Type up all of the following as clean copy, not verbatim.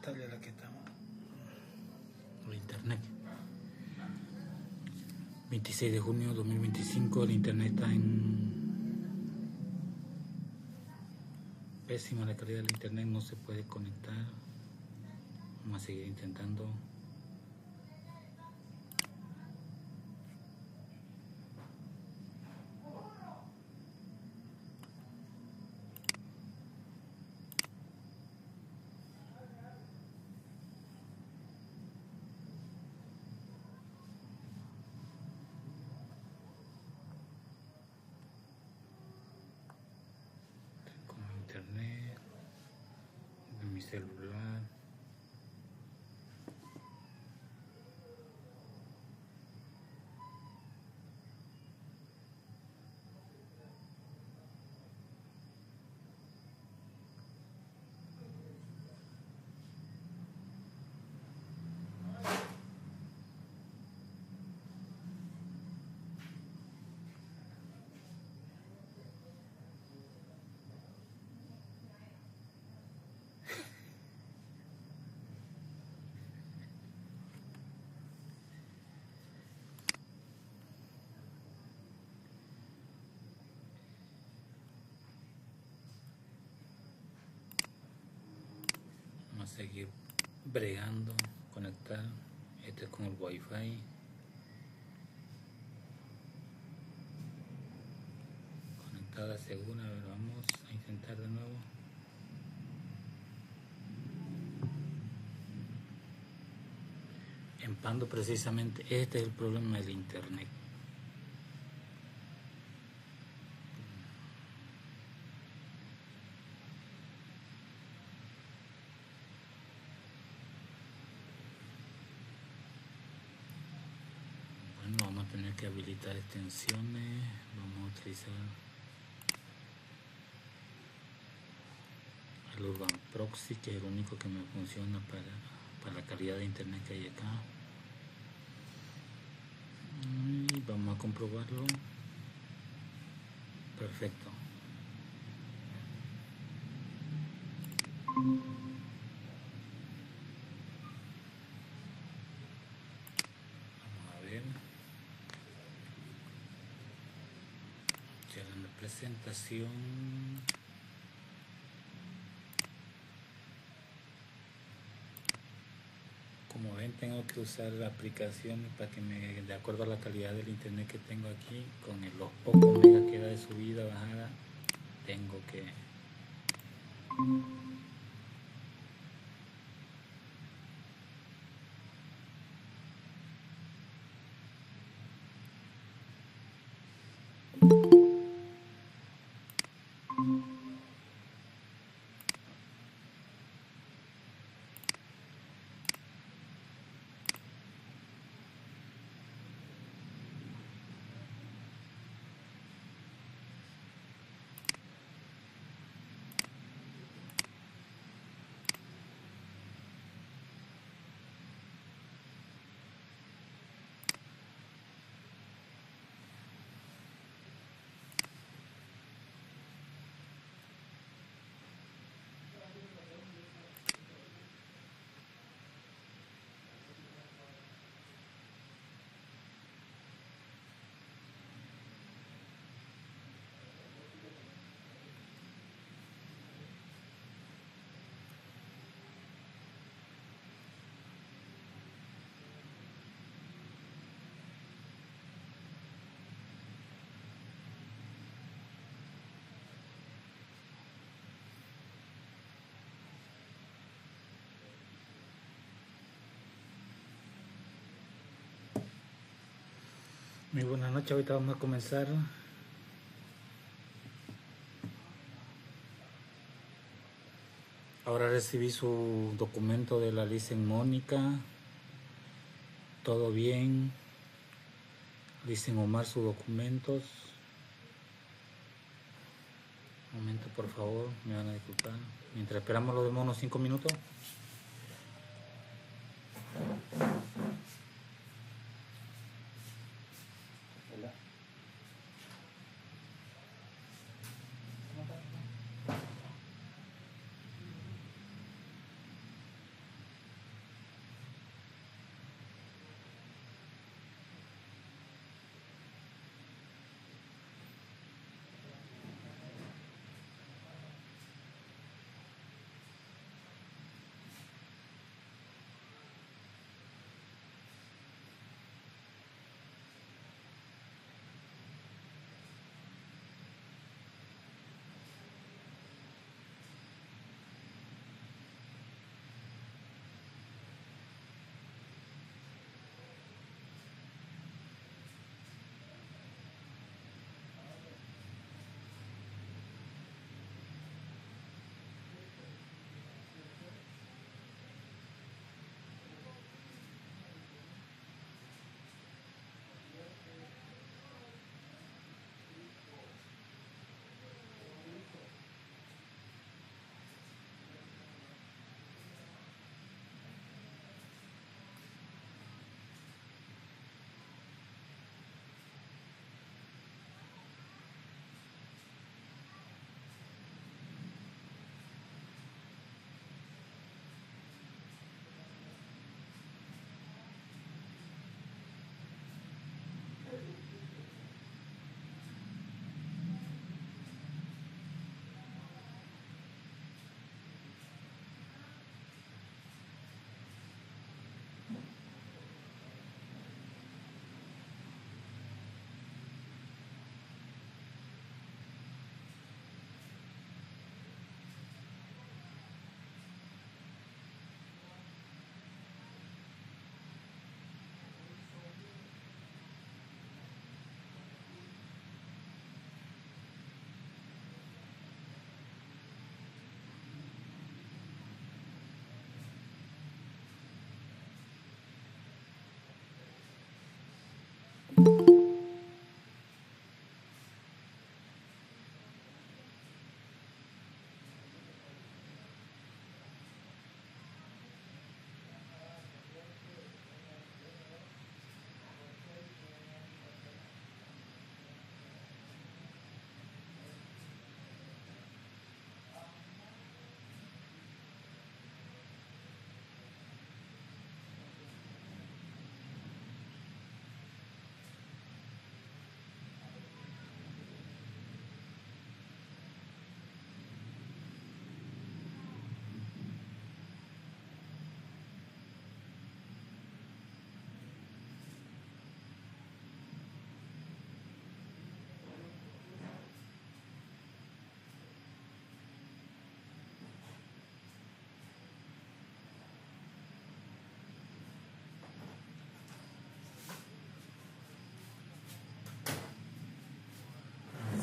Dale a la que estamos. El internet. 26 de junio de 2025, el internet está en pésima la calidad del internet, no se puede conectar. Vamos a seguir intentando. Con internet en mi celular. Vamos a seguir bregando, conectar. Este es con el wifi. Conectada segura. A ver, vamos a intentar de nuevo. En Pando precisamente este es el problema del internet. Bueno, vamos a tener que habilitar extensiones. Vamos a utilizar el Urban Proxy, que es el único que me funciona para la calidad de internet que hay acá. Y vamos a comprobarlo. Perfecto. Vamos a ver. Cierran la presentación. Como ven, tengo que usar la aplicación para que de acuerdo a la calidad del internet que tengo aquí, con los pocos megas que da de subida, bajada, tengo que Muy buenas noches, ahorita vamos a comenzar. Ahora recibí su documento de la Licen Mónica. Todo bien. Licen Omar sus documentos. Un momento, por favor, me van a disculpar. Mientras esperamos los demás unos 5 minutos.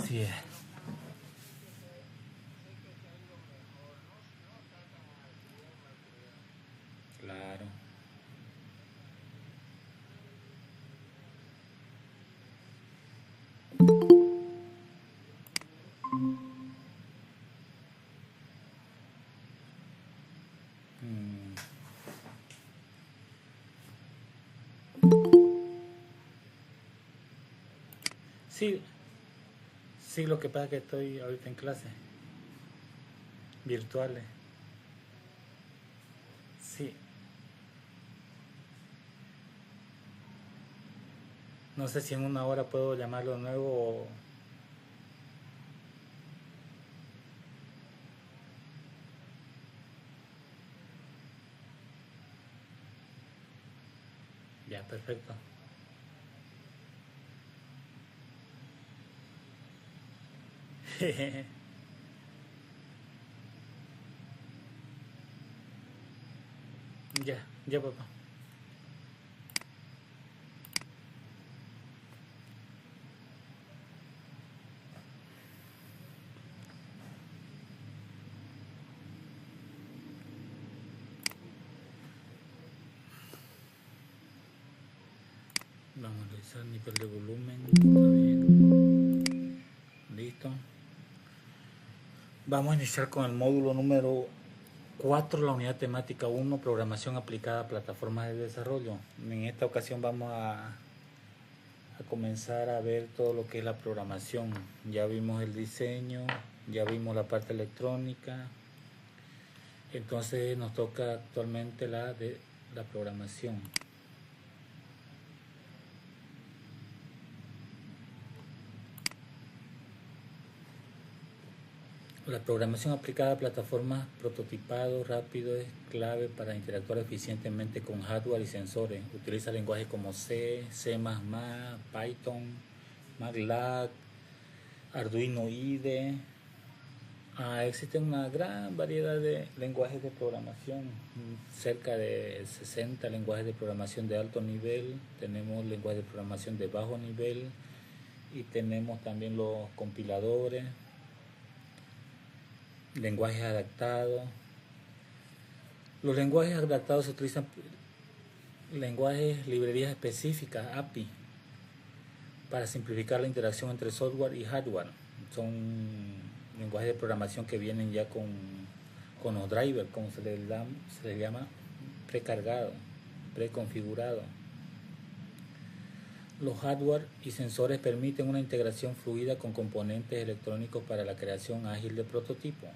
Así es. Claro. Mm. Sí, sí, lo que pasa es que estoy ahorita en clases virtuales. Sí, no sé si en una hora puedo llamarlo de nuevo o... Ya, perfecto. Ya, ya, papá. Vamos a revisar el nivel de volumen. Está bien. Listo. Vamos a iniciar con el módulo número 4, la unidad temática 1, programación aplicada a plataformas de desarrollo. En esta ocasión vamos a comenzar a ver todo lo que es la programación. Ya vimos el diseño, ya vimos la parte electrónica. Entonces nos toca actualmente la de la programación. La programación aplicada a plataformas prototipado rápido es clave para interactuar eficientemente con hardware y sensores. Utiliza lenguajes como C, C++, Python, MATLAB, Arduino IDE. Existe una gran variedad de lenguajes de programación, cerca de 60 lenguajes de programación de alto nivel, tenemos lenguajes de programación de bajo nivel y tenemos también los compiladores, lenguajes adaptados. Los lenguajes adaptados se utilizan lenguajes, librerías específicas, API, para simplificar la interacción entre software y hardware. Son lenguajes de programación que vienen ya con los drivers, como se les llama, precargado, preconfigurado. Los hardware y sensores permiten una integración fluida con componentes electrónicos para la creación ágil de prototipos.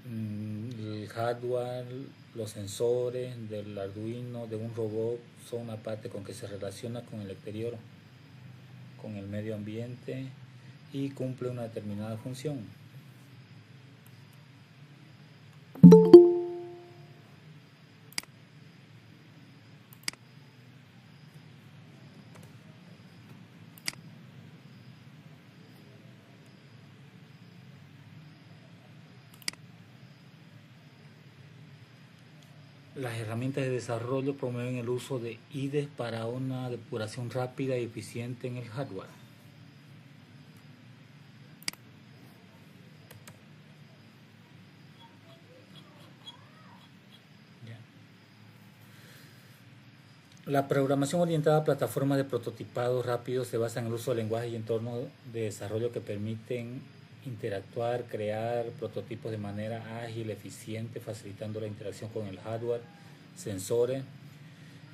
El hardware, los sensores del Arduino, de un robot, son una parte con que se relaciona con el exterior, con el medio ambiente y cumple una determinada función. Las herramientas de desarrollo promueven el uso de IDEs para una depuración rápida y eficiente en el hardware. La programación orientada a plataformas de prototipado rápido se basa en el uso de lenguajes y entornos de desarrollo que permiten interactuar, crear prototipos de manera ágil, eficiente, facilitando la interacción con el hardware, sensores.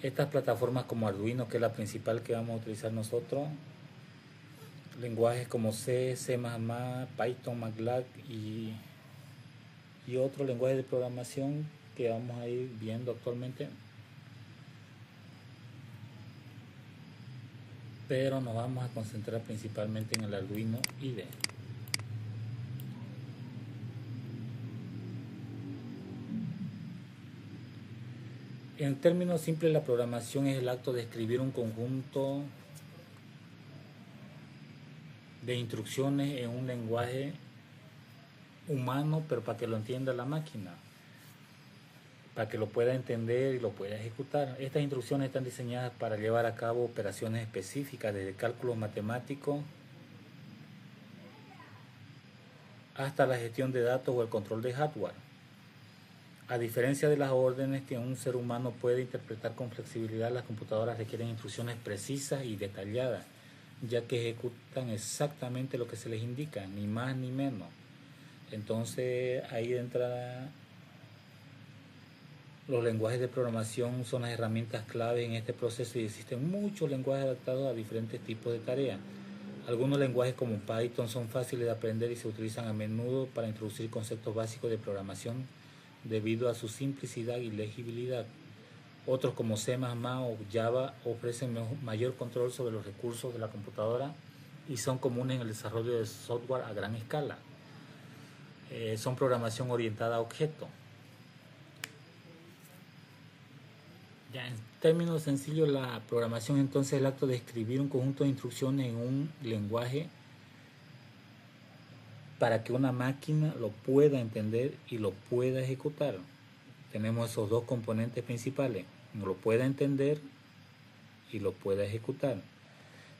Estas plataformas como Arduino, que es la principal que vamos a utilizar nosotros, lenguajes como C, C++, Python, MATLAB y otros lenguajes de programación que vamos a ir viendo actualmente. Pero nos vamos a concentrar principalmente en el Arduino IDE. En términos simples, la programación es el acto de escribir un conjunto de instrucciones en un lenguaje humano, pero para que lo entienda la máquina, para que lo pueda entender y lo pueda ejecutar. Estas instrucciones están diseñadas para llevar a cabo operaciones específicas, desde cálculos matemáticos hasta la gestión de datos o el control de hardware. A diferencia de las órdenes que un ser humano puede interpretar con flexibilidad, las computadoras requieren instrucciones precisas y detalladas, ya que ejecutan exactamente lo que se les indica, ni más ni menos. Entonces ahí entra los lenguajes de programación, son las herramientas clave en este proceso y existen muchos lenguajes adaptados a diferentes tipos de tareas. Algunos lenguajes como Python son fáciles de aprender y se utilizan a menudo para introducir conceptos básicos de programación debido a su simplicidad y legibilidad. Otros como C++ o Java ofrecen mayor control sobre los recursos de la computadora y son comunes en el desarrollo de software a gran escala. Son programación orientada a objetos. Ya, en términos sencillos, la programación entonces es el acto de escribir un conjunto de instrucciones en un lenguaje para que una máquina lo pueda entender y lo pueda ejecutar. Tenemos esos dos componentes principales, lo pueda entender y lo pueda ejecutar.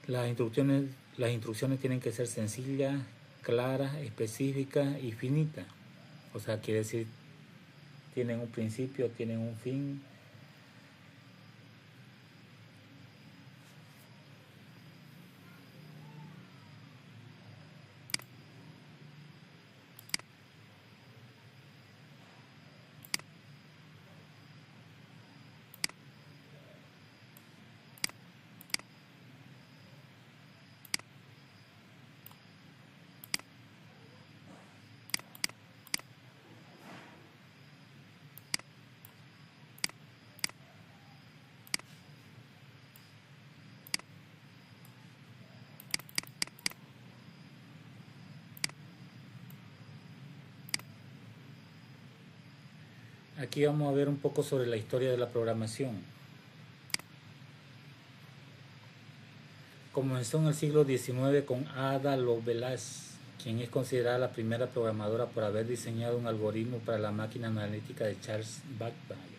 Las instrucciones tienen que ser sencillas, claras, específicas y finitas. O sea, quiere decir, tienen un principio, tienen un fin. Aquí vamos a ver un poco sobre la historia de la programación. Comenzó en el siglo XIX con Ada Lovelace, quien es considerada la primera programadora por haber diseñado un algoritmo para la máquina analítica de Charles Babbage.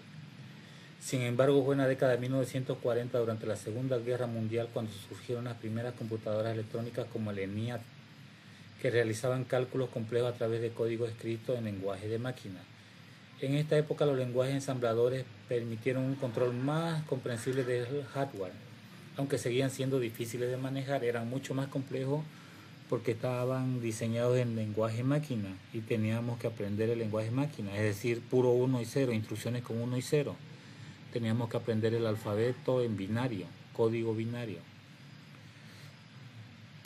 Sin embargo, fue en la década de 1940, durante la Segunda Guerra Mundial, cuando surgieron las primeras computadoras electrónicas como el ENIAC, que realizaban cálculos complejos a través de código escrito en lenguaje de máquina. En esta época los lenguajes ensambladores permitieron un control más comprensible del hardware, aunque seguían siendo difíciles de manejar, eran mucho más complejos porque estaban diseñados en lenguaje máquina y teníamos que aprender el lenguaje máquina, es decir, puro 1 y 0, instrucciones con 1 y 0. Teníamos que aprender el alfabeto en binario, código binario.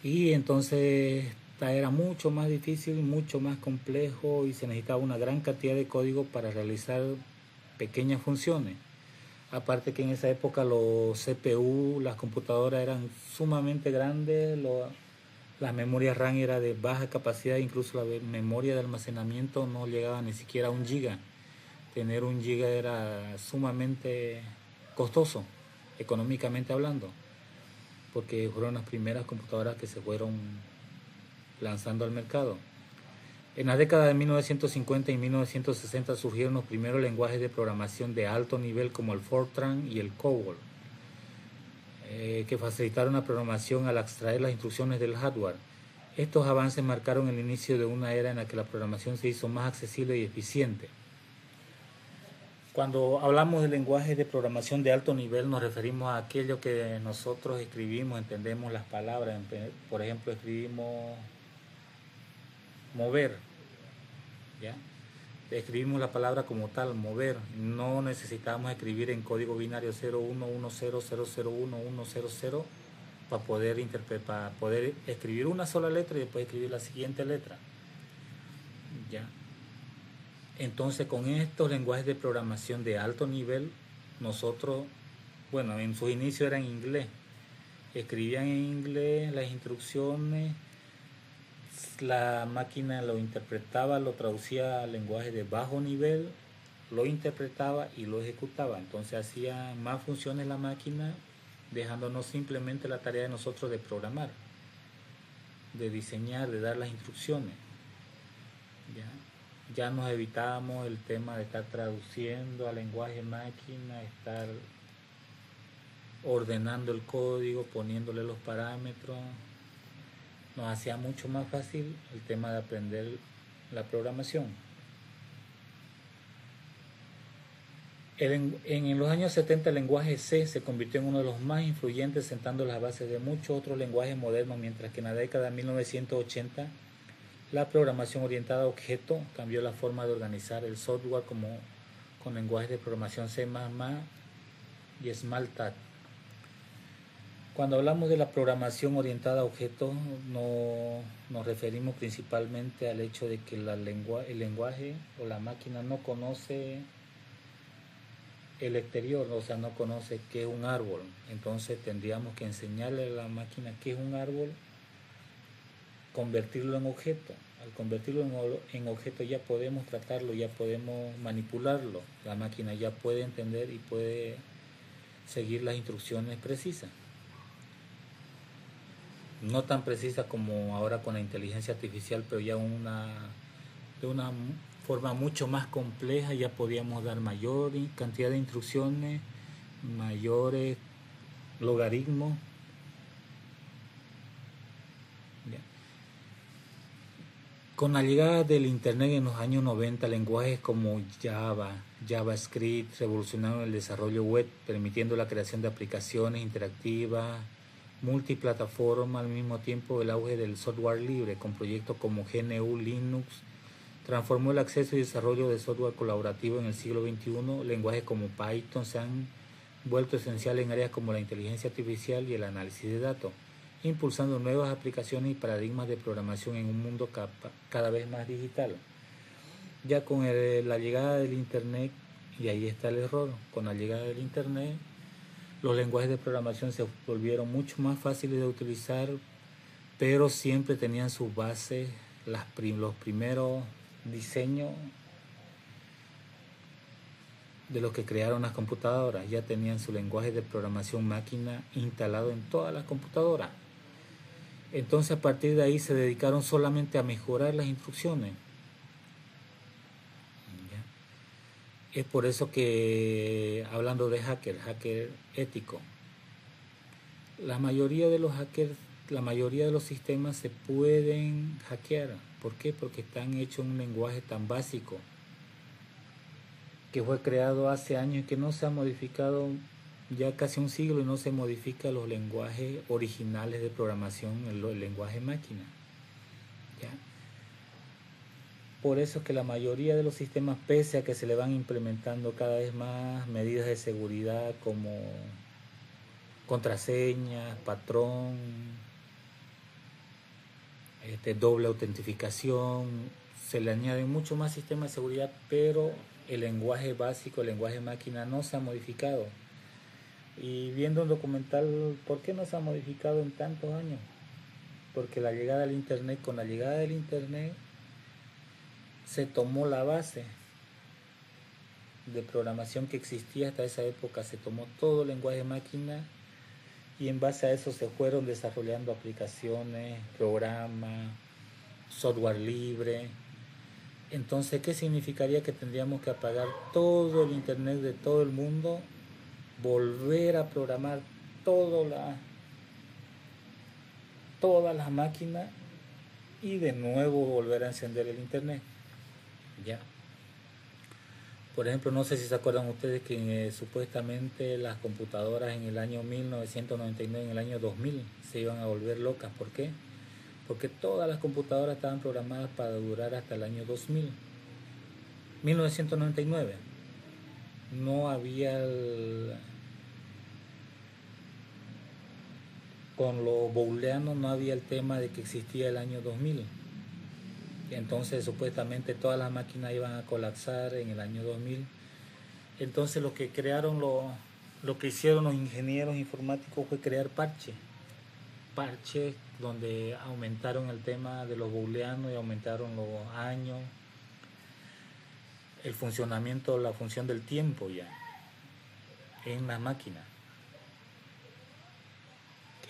Y entonces era mucho más difícil, mucho más complejo y se necesitaba una gran cantidad de código para realizar pequeñas funciones. Aparte que en esa época los CPU, las computadoras eran sumamente grandes, las memorias RAM era de baja capacidad, incluso la memoria de almacenamiento no llegaba ni siquiera a 1 giga. Tener 1 giga era sumamente costoso, económicamente hablando, porque fueron las primeras computadoras que se fueron lanzando al mercado. En la década de 1950 y 1960 surgieron los primeros lenguajes de programación de alto nivel como el Fortran y el COBOL, que facilitaron la programación al extraer las instrucciones del hardware. Estos avances marcaron el inicio de una era en la que la programación se hizo más accesible y eficiente. Cuando hablamos de lenguajes de programación de alto nivel nos referimos a aquello que nosotros escribimos, entendemos las palabras. Por ejemplo, escribimos mover, ¿ya? Escribimos la palabra como tal, mover. No necesitamos escribir en código binario 011000011000 para poder escribir una sola letra y después escribir la siguiente letra, ¿ya? Entonces, con estos lenguajes de programación de alto nivel, nosotros, bueno, en sus inicios era en inglés, escribían en inglés las instrucciones, la máquina lo interpretaba, lo traducía al lenguaje de bajo nivel, lo interpretaba y lo ejecutaba. Entonces hacía más funciones la máquina, dejándonos simplemente la tarea de nosotros de programar, de diseñar, de dar las instrucciones, ya nos evitábamos el tema de estar traduciendo al lenguaje máquina, estar ordenando el código, poniéndole los parámetros. Nos hacía mucho más fácil el tema de aprender la programación. En los años 70 el lenguaje C se convirtió en uno de los más influyentes, sentando las bases de muchos otros lenguajes modernos, mientras que en la década de 1980 la programación orientada a objetos cambió la forma de organizar el software con lenguajes de programación C++ y Smalltalk. Cuando hablamos de la programación orientada a objetos, nos referimos principalmente al hecho de que el lenguaje o la máquina no conoce el exterior, o sea, no conoce qué es un árbol. Entonces tendríamos que enseñarle a la máquina qué es un árbol, convertirlo en objeto. Al convertirlo en objeto ya podemos tratarlo, ya podemos manipularlo. La máquina ya puede entender y puede seguir las instrucciones precisas. No tan precisas como ahora con la inteligencia artificial, pero ya de una forma mucho más compleja. Ya podíamos dar mayor cantidad de instrucciones, mayores logaritmos. Con la llegada del Internet en los años 90, lenguajes como Java, JavaScript revolucionaron el desarrollo web, permitiendo la creación de aplicaciones interactivas, multiplataforma. Al mismo tiempo, el auge del software libre, con proyectos como GNU Linux, transformó el acceso y desarrollo de software colaborativo en el siglo XXI. Lenguajes como Python se han vuelto esenciales en áreas como la inteligencia artificial y el análisis de datos, impulsando nuevas aplicaciones y paradigmas de programación en un mundo cada vez más digital. Ya con la llegada del Internet, y ahí está el error, con la llegada del Internet, los lenguajes de programación se volvieron mucho más fáciles de utilizar, pero siempre tenían sus bases, los primeros diseños de los que crearon las computadoras. Ya tenían su lenguaje de programación máquina instalado en todas las computadoras. Entonces a partir de ahí se dedicaron solamente a mejorar las instrucciones. ¿Ya? Es por eso que, hablando de hacker ético, la mayoría de los sistemas se pueden hackear. ¿Por qué? Porque están hechos en un lenguaje tan básico, que fue creado hace años y que no se ha modificado ya casi un siglo, y no se modifica los lenguajes originales de programación, el lenguaje máquina. ¿Ya? Por eso es que la mayoría de los sistemas, pese a que se le van implementando cada vez más medidas de seguridad como contraseñas, patrón, doble autentificación, se le añaden mucho más sistemas de seguridad, pero el lenguaje básico, el lenguaje máquina, no se ha modificado. Y viendo un documental, ¿por qué no se ha modificado en tantos años? Porque la llegada del Internet, con la llegada del Internet, se tomó la base de programación que existía hasta esa época, se tomó todo el lenguaje máquina, y en base a eso se fueron desarrollando aplicaciones, programas, software libre. Entonces, ¿qué significaría? Que tendríamos que apagar todo el Internet de todo el mundo, volver a programar todas las máquinas y de nuevo volver a encender el Internet. Ya. Por ejemplo, no sé si se acuerdan ustedes que supuestamente las computadoras en el año 1999, en el año 2000, se iban a volver locas. ¿Por qué? Porque todas las computadoras estaban programadas para durar hasta el año 2000. 1999. No había con los booleanos no había el tema de que existía el año 2000. Entonces supuestamente todas las máquinas iban a colapsar en el año 2000. Entonces lo que hicieron los ingenieros informáticos fue crear parches donde aumentaron el tema de los booleanos y aumentaron los años, el funcionamiento, la función del tiempo ya en la máquina.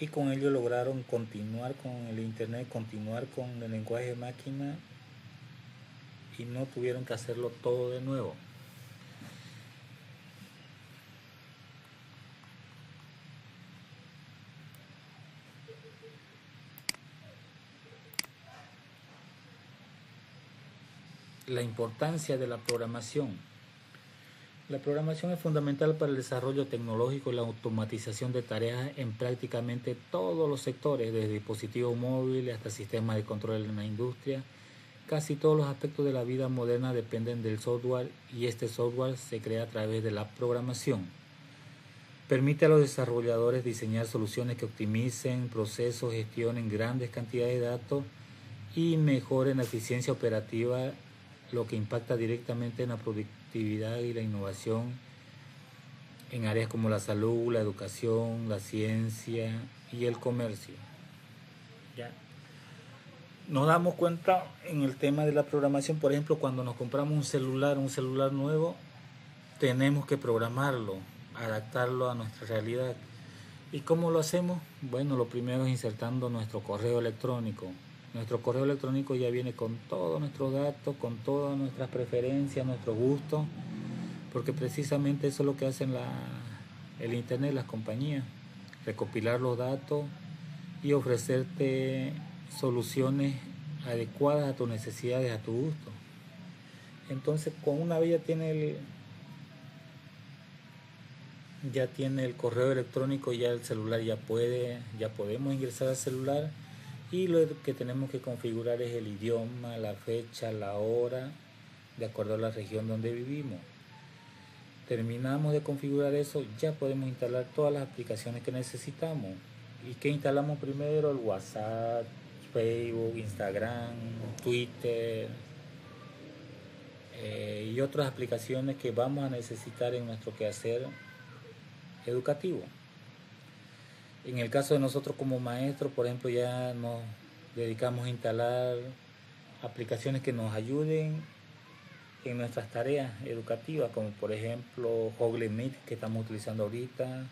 Y con ello lograron continuar con el Internet, continuar con el lenguaje máquina, y no tuvieron que hacerlo todo de nuevo. La importancia de la programación. La programación es fundamental para el desarrollo tecnológico y la automatización de tareas en prácticamente todos los sectores, desde dispositivos móviles hasta sistemas de control en la industria. Casi todos los aspectos de la vida moderna dependen del software y este software se crea a través de la programación. Permite a los desarrolladores diseñar soluciones que optimicen procesos, gestionen grandes cantidades de datos y mejoren la eficiencia operativa, lo que impacta directamente en la productividad y la innovación en áreas como la salud, la educación, la ciencia y el comercio. ¿Ya? Nos damos cuenta en el tema de la programación, por ejemplo, cuando nos compramos un celular nuevo, tenemos que programarlo, adaptarlo a nuestra realidad. ¿Y cómo lo hacemos? Bueno, lo primero es insertando nuestro correo electrónico. Nuestro correo electrónico ya viene con todos nuestros datos, con todas nuestras preferencias, nuestros gustos, porque precisamente eso es lo que hacen el internet, las compañías, recopilar los datos y ofrecerte soluciones adecuadas a tus necesidades, a tu gusto. Entonces, con una vez ya tiene el correo electrónico, ya el celular ya podemos ingresar al celular, y lo que tenemos que configurar es el idioma, la fecha, la hora, de acuerdo a la región donde vivimos. Terminamos de configurar eso, ya podemos instalar todas las aplicaciones que necesitamos. ¿Y qué instalamos primero? El WhatsApp, Facebook, Instagram, Twitter y otras aplicaciones que vamos a necesitar en nuestro quehacer educativo. En el caso de nosotros como maestros, por ejemplo, ya nos dedicamos a instalar aplicaciones que nos ayuden en nuestras tareas educativas, como por ejemplo Google Meet, que estamos utilizando ahorita,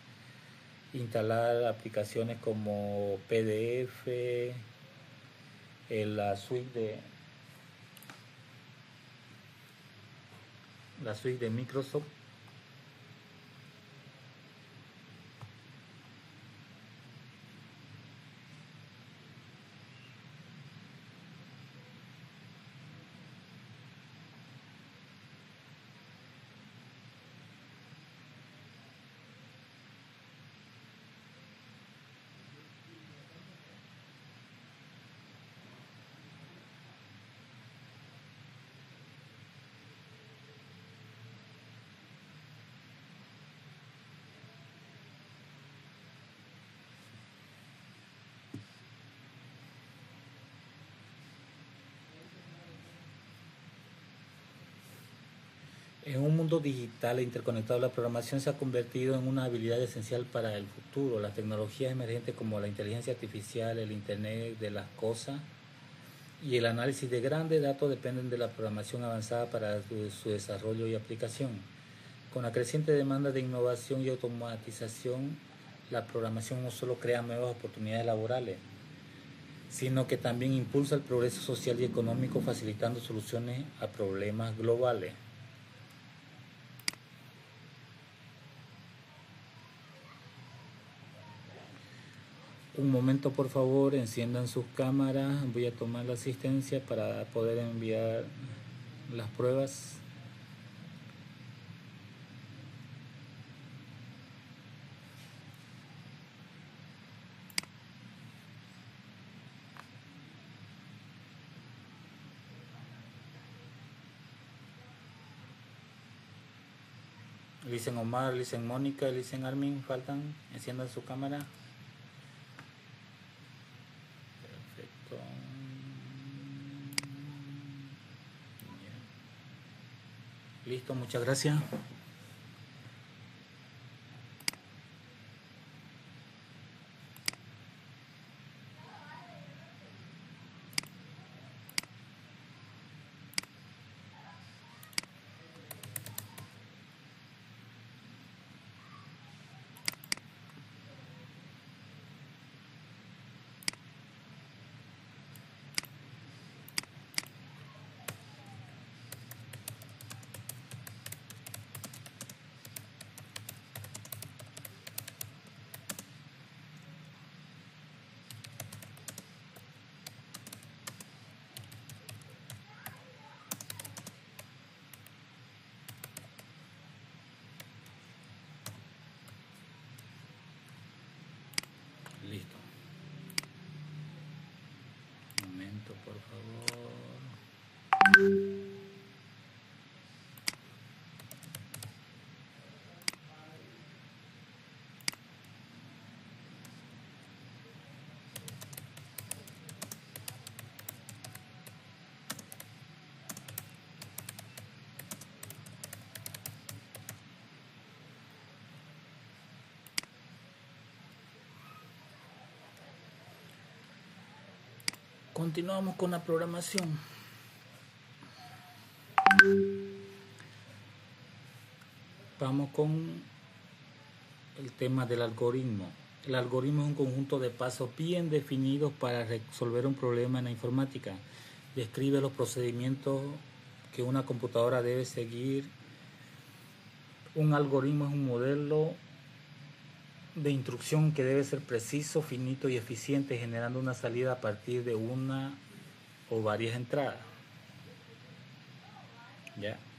instalar aplicaciones como PDF, la suite de Microsoft. En un mundo digital e interconectado, la programación se ha convertido en una habilidad esencial para el futuro. Las tecnologías emergentes como la inteligencia artificial, el Internet de las cosas y el análisis de grandes datos dependen de la programación avanzada para su desarrollo y aplicación. Con la creciente demanda de innovación y automatización, la programación no solo crea nuevas oportunidades laborales, sino que también impulsa el progreso social y económico, facilitando soluciones a problemas globales. Un momento, por favor, enciendan sus cámaras. Voy a tomar la asistencia para poder enviar las pruebas. Licen Omar, Licen Mónica, Licen Armin, faltan. Enciendan su cámara. Perfecto. Listo, muchas gracias. momentito, por favor. Continuamos con la programación. Vamos con el tema del algoritmo. El algoritmo es un conjunto de pasos bien definidos para resolver un problema en la informática. Describe los procedimientos que una computadora debe seguir. Un algoritmo es un modelo de instrucción que debe ser preciso, finito y eficiente, generando una salida a partir de una o varias entradas.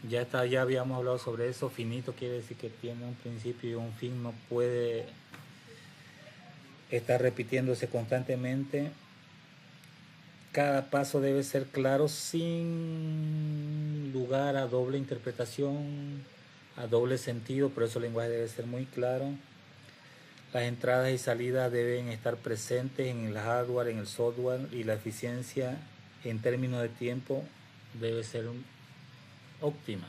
Ya habíamos hablado sobre eso. Finito quiere decir que tiene un principio y un fin, no puede estar repitiéndose constantemente. Cada paso debe ser claro, sin lugar a doble interpretación, a doble sentido, por eso el lenguaje debe ser muy claro. Las entradas y salidas deben estar presentes en el hardware, en el software, y la eficiencia en términos de tiempo debe ser óptima.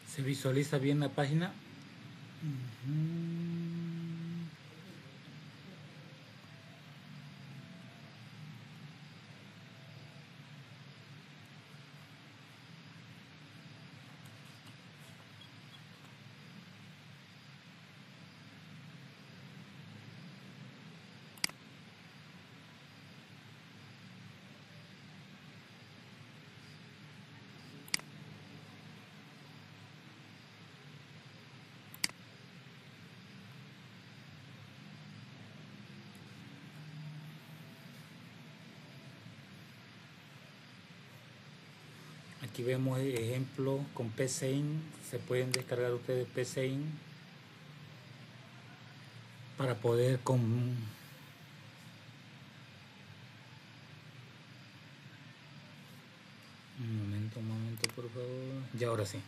¿Se visualiza bien la página? Aquí vemos ejemplos con PCIN. Se pueden descargar ustedes PCIN para poder un momento, por favor. Ya, ahora sí.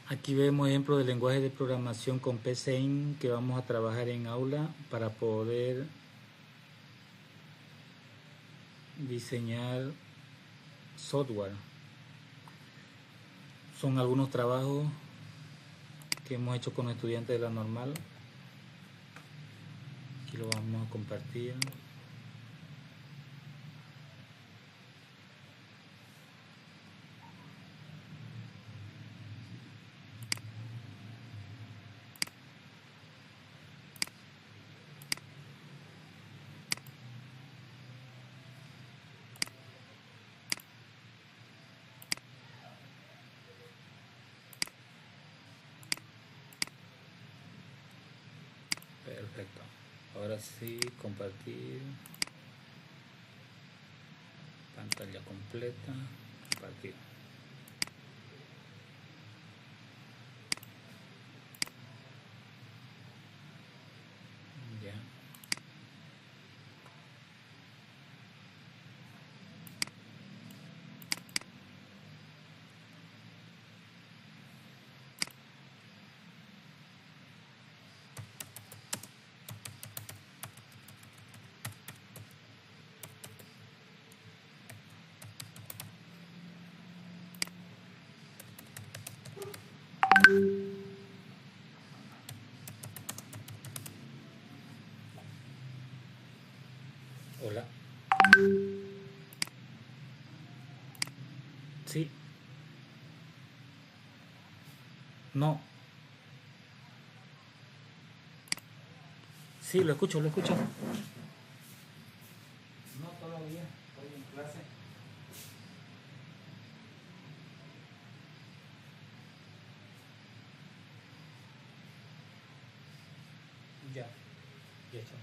Aquí vemos ejemplos de lenguaje de programación con PCIN que vamos a trabajar en aula para poder diseñar software. Son algunos trabajos que hemos hecho con estudiantes de la normal. Aquí lo vamos a compartir. Perfecto. Ahora sí, compartir. Pantalla completa. Compartir. Ya. Hola. Sí. No. Sí, lo escucho, lo escucho. No, todavía. Estoy en clase. Ya. Ya hecho.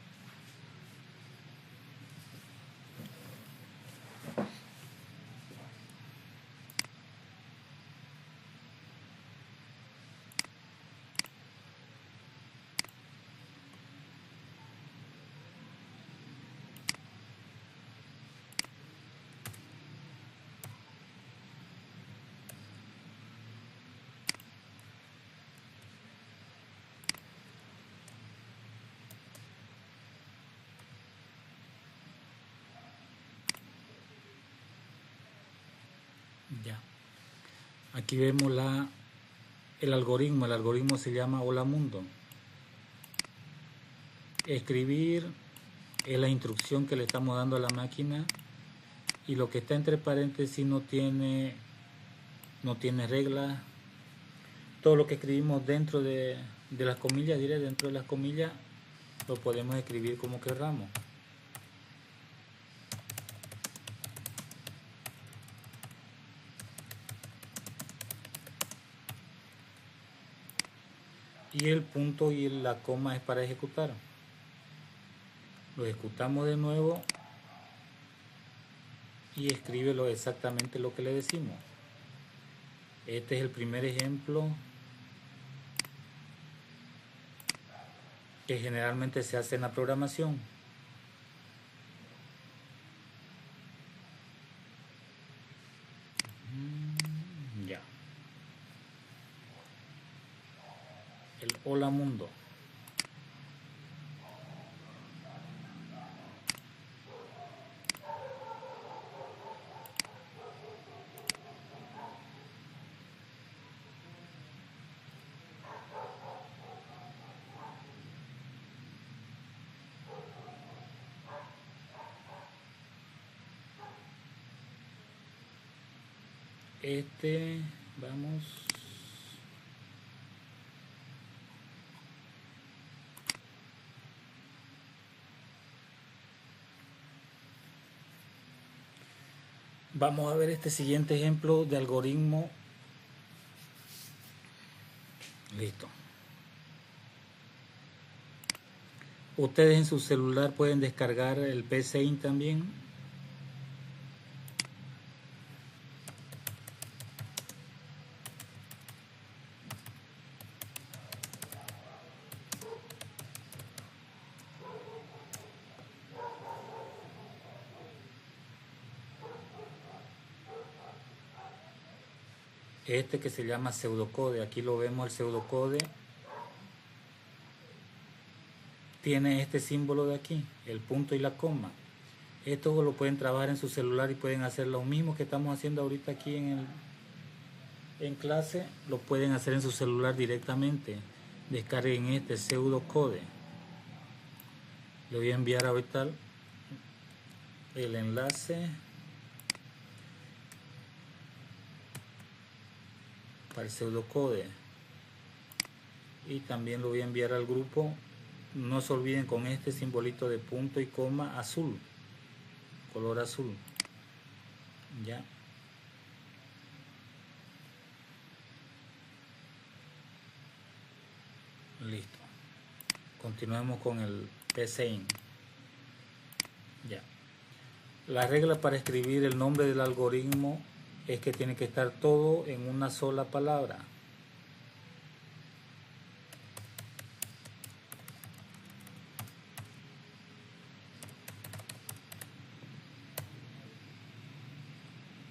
Ya. Aquí vemos el algoritmo. El algoritmo se llama Hola Mundo. Escribir es la instrucción que le estamos dando a la máquina y lo que está entre paréntesis no tiene reglas. Todo lo que escribimos dentro de las comillas, diré dentro de las comillas, lo podemos escribir como querramos. Y el punto y la coma es para ejecutar. Lo ejecutamos de nuevo y escríbelo exactamente lo que le decimos. Este es el primer ejemplo que generalmente se hace en la programación. Ya. El Hola Mundo. Vamos. Vamos a ver este siguiente ejemplo de algoritmo. Listo. Ustedes en su celular pueden descargar el PCInt también. Este que se llama pseudocode, aquí lo vemos, el pseudocode tiene este símbolo de aquí, el punto y la coma. Esto lo pueden trabajar en su celular y pueden hacer lo mismo que estamos haciendo ahorita aquí en clase, lo pueden hacer en su celular directamente. Descarguen este pseudocode. Le voy a enviar ahorita el enlace para el pseudocode y también lo voy a enviar al grupo. No se olviden con este simbolito de punto y coma azul, color azul. Ya. Listo. Continuemos con el PCInt. Ya. La regla para escribir el nombre del algoritmo es que tiene que estar todo en una sola palabra.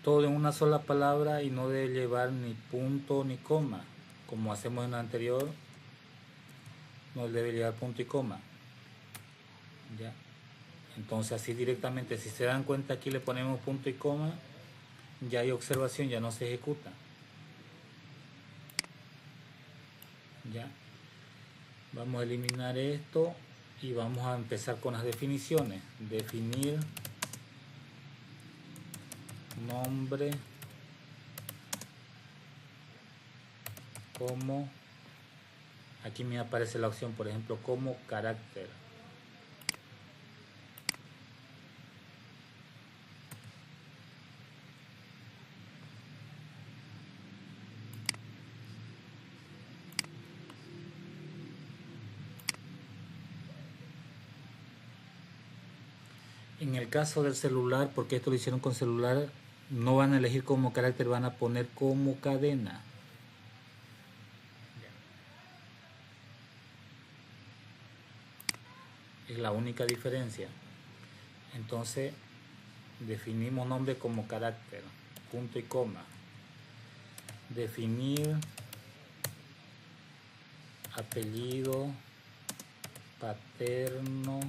Todo en una sola palabra y no debe llevar ni punto ni coma. Como hacemos en la anterior, no debe llevar punto y coma. Ya. Entonces así directamente, si se dan cuenta, aquí le ponemos punto y coma, ya hay observación, ya no se ejecuta. Ya. Vamos a eliminar esto y vamos a empezar con las definiciones. Definir nombre como, aquí me aparece la opción, por ejemplo, como carácter. En el caso del celular, porque esto lo hicieron con celular, no van a elegir como carácter, van a poner como cadena. Es la única diferencia. Entonces definimos nombre como carácter, punto y coma. Definir apellido paterno.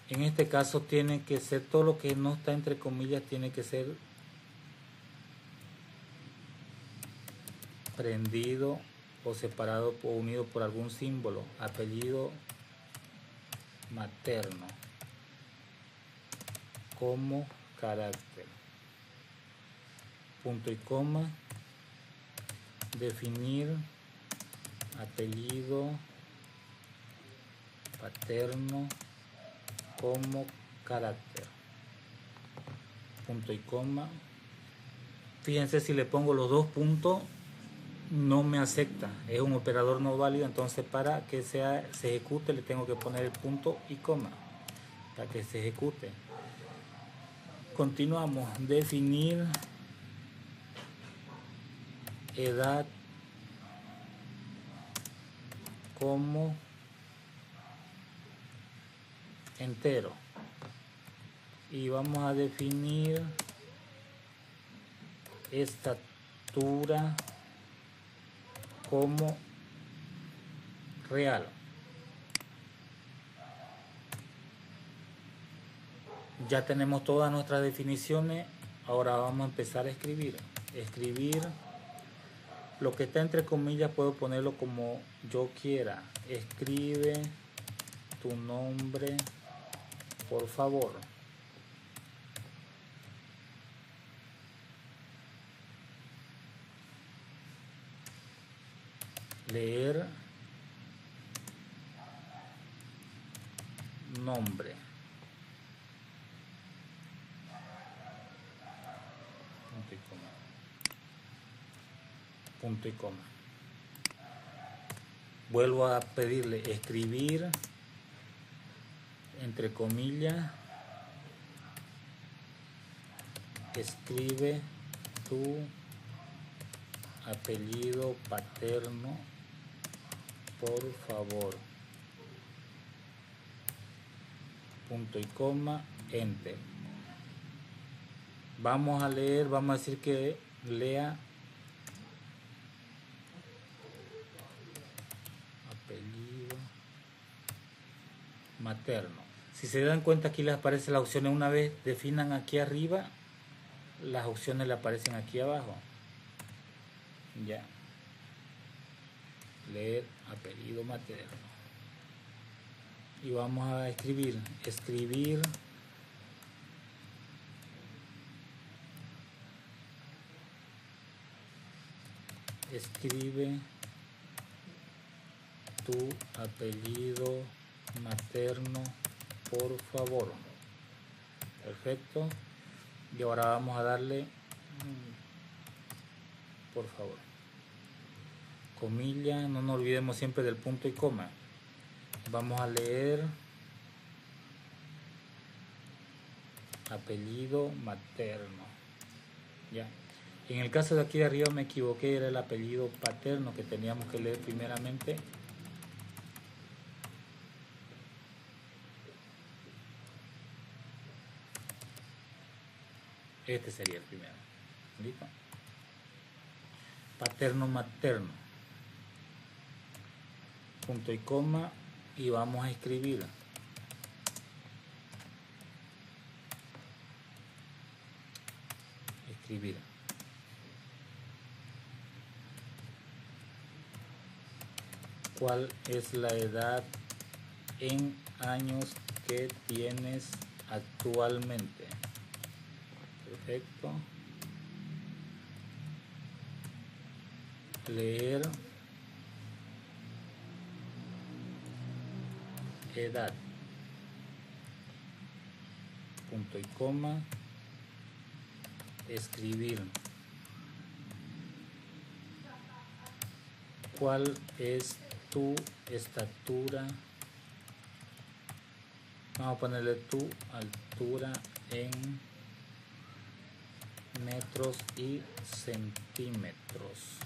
En este caso tiene que ser todo lo que no está entre comillas, tiene que ser prendido o separado o unido por algún símbolo. Apellido materno como carácter, punto y coma. Definir apellido paterno como carácter, punto y coma. Fíjense, si le pongo los dos puntos no me acepta, es un operador no válido. Entonces para que se ejecute le tengo que poner el punto y coma para que se ejecute. Continuamos. Definir edad como entero y vamos a definir estatura como real. Ya tenemos todas nuestras definiciones. Ahora vamos a empezar a escribir. Lo que está entre comillas puedo ponerlo como yo quiera. Escribe tu nombre, por favor. leer nombre, punto y coma, punto y coma. Vuelvo a pedirle escribir entre comillas, escribe tu apellido paterno, por favor. Punto y coma, enter. Vamos a leer, vamos a decir que lea apellido materno. Si se dan cuenta, aquí les aparecen las opciones. Una vez definan aquí arriba, las opciones le aparecen aquí abajo. Ya. Leer apellido materno. Y vamos a escribir escribe tu apellido materno, por favor. Perfecto. Y ahora vamos a darle por favor, comilla, no nos olvidemos siempre del punto y coma. Vamos a leer apellido materno. Ya. En el caso de aquí de arriba me equivoqué, era el apellido paterno que teníamos que leer primeramente. Este sería el primero. ¿Listo? Paterno, materno. Punto y coma. Y vamos a escribir. ¿Cuál es la edad en años que tienes actualmente? Perfecto. Leer edad. Punto y coma. Escribir. ¿Cuál es tu estatura? Vamos a ponerle tu altura en metros y centímetros.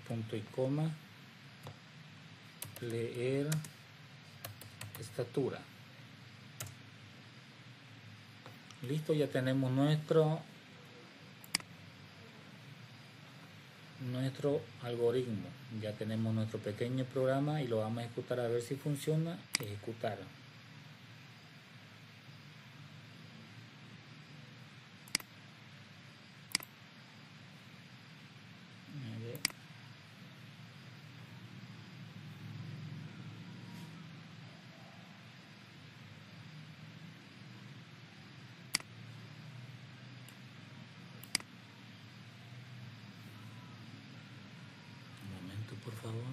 Punto y coma. Leer estatura. Listo, ya tenemos nuestro algoritmo. Ya tenemos nuestro pequeño programa y lo vamos a ejecutar a ver si funciona. Ejecutar. Por favor,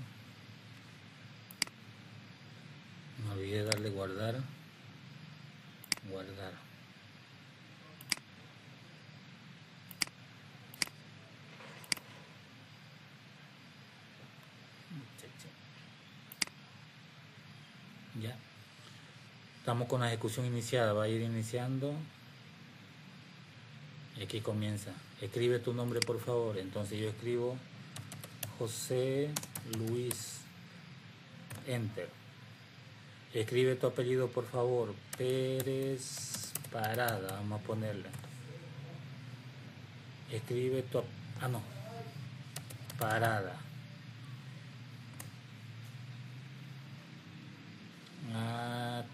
no olvide darle guardar. Ya estamos con la ejecución iniciada, va a ir iniciando y aquí comienza. Escribe tu nombre, por favor. Entonces yo escribo José Luis, enter. Escribe tu apellido, por favor. Pérez Parada, vamos a ponerle. Escribe tu Parada.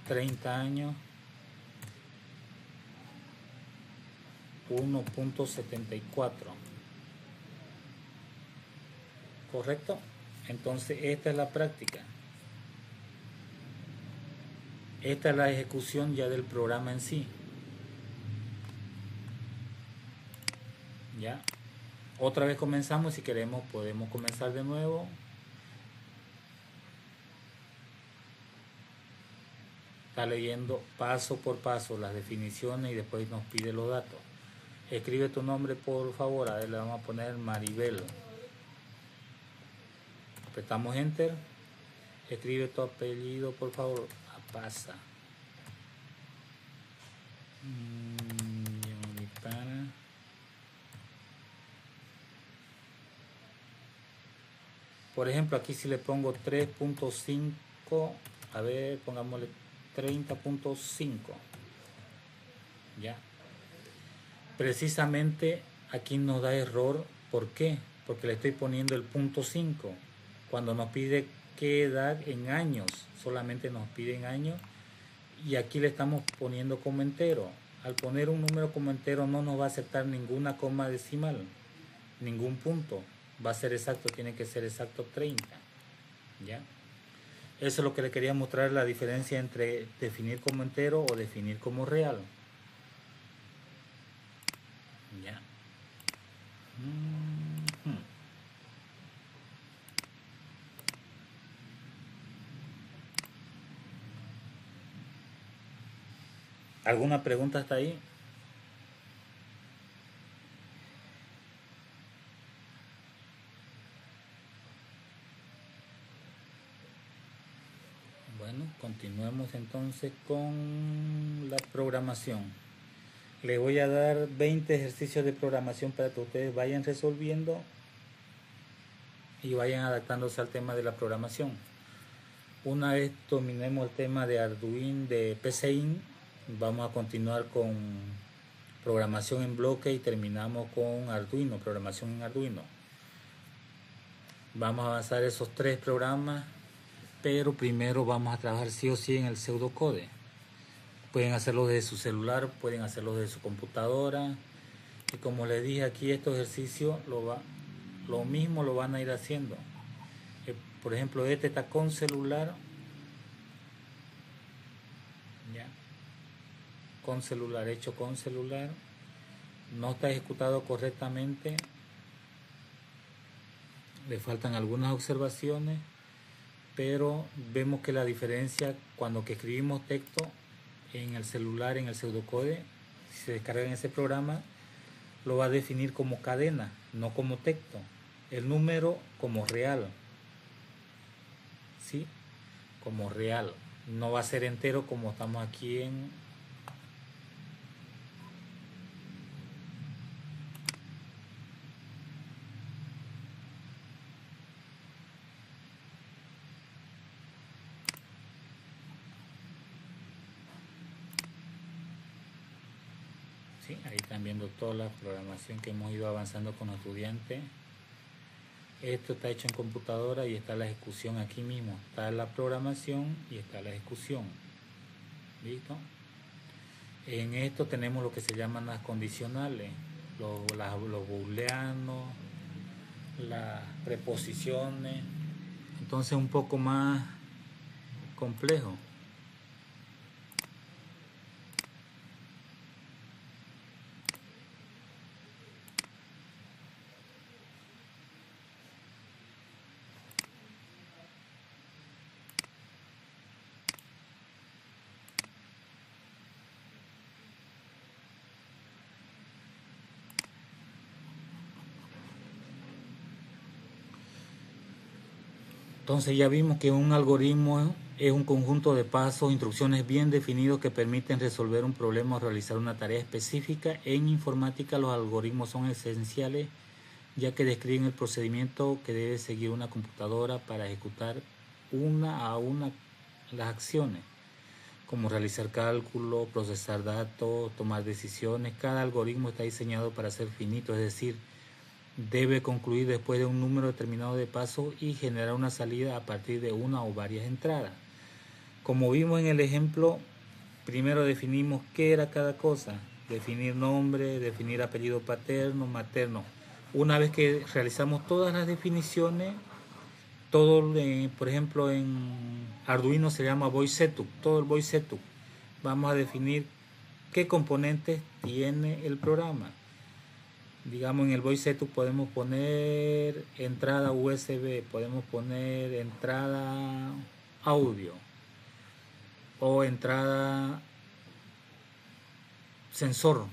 30 años. 1.74. ¿Correcto? Entonces esta es la práctica. Esta es la ejecución ya del programa en sí. Ya. Otra vez comenzamos, si queremos podemos comenzar de nuevo. Está leyendo paso por paso las definiciones y después nos pide los datos. Escribe tu nombre por favor, a ver, le vamos a poner Maribel. Apretamos enter. Escribe tu apellido por favor, Apaza. Por ejemplo, aquí si le pongo 3.5, a ver, pongámosle 30.5. Ya. Precisamente aquí nos da error. ¿Por qué? Porque le estoy poniendo el punto 5. Cuando nos pide qué edad en años, solamente nos pide en años. Y aquí le estamos poniendo como entero. Al poner un número como entero no nos va a aceptar ninguna coma decimal, ningún punto. Va a ser exacto, tiene que ser exacto 30. ¿Ya? Eso es lo que le quería mostrar, la diferencia entre definir como entero o definir como real. ¿Ya? ¿Alguna pregunta hasta ahí? Bueno, continuemos entonces con la programación. Le voy a dar 20 ejercicios de programación para que ustedes vayan resolviendo y vayan adaptándose al tema de la programación. Una vez dominemos el tema de Arduino, de PCInt, vamos a continuar con programación en bloque y terminamos con Arduino, programación en Arduino. Vamos a avanzar esos 3 programas, pero primero vamos a trabajar sí o sí en el pseudocode. Pueden hacerlo desde su celular, pueden hacerlo desde su computadora. Y como les dije aquí, estos ejercicios lo mismo lo van a ir haciendo. Por ejemplo, este está con celular. Ya. Con celular, hecho con celular. No está ejecutado correctamente. Le faltan algunas observaciones. Pero vemos que la diferencia cuando que escribimos texto en el celular, en el pseudocode, si se descarga en ese programa, lo va a definir como cadena, no como texto. El número como real. ¿Sí? Como real. No va a ser entero como estamos aquí en... ¿Sí? Ahí están viendo toda la programación que hemos ido avanzando con los estudiantes. Esto está hecho en computadora y está la ejecución aquí mismo. Está la programación y está la ejecución. ¿Listo? En esto tenemos lo que se llaman las condicionales, los booleanos, las preposiciones. Entonces un poco más complejo. Entonces ya vimos que un algoritmo es un conjunto de pasos, instrucciones bien definidos que permiten resolver un problema o realizar una tarea específica. En informática los algoritmos son esenciales ya que describen el procedimiento que debe seguir una computadora para ejecutar una a una las acciones, como realizar cálculos, procesar datos, tomar decisiones. Cada algoritmo está diseñado para ser finito, es decir, debe concluir después de un número determinado de pasos y generar una salida a partir de una o varias entradas. Como vimos en el ejemplo, primero definimos qué era cada cosa, definir nombre, definir apellido paterno, materno. Una vez que realizamos todas las definiciones, todo, por ejemplo, en Arduino se llama void setup, todo el void setup. Vamos a definir qué componentes tiene el programa. digamos en el voice setup podemos poner entrada USB, podemos poner entrada audio o entrada sensor.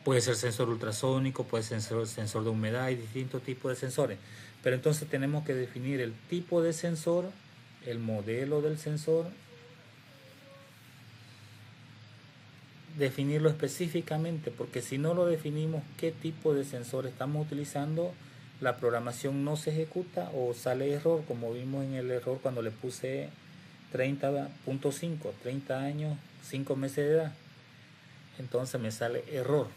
Puede ser sensor ultrasónico, puede ser sensor de humedad, hay distintos tipos de sensores. Pero entonces tenemos que definir el tipo de sensor, el modelo del sensor, definirlo específicamente, porque si no lo definimos qué tipo de sensor estamos utilizando, la programación no se ejecuta o sale error, como vimos en el error cuando le puse 30.5, 30 años, 5 meses de edad. Entonces me sale error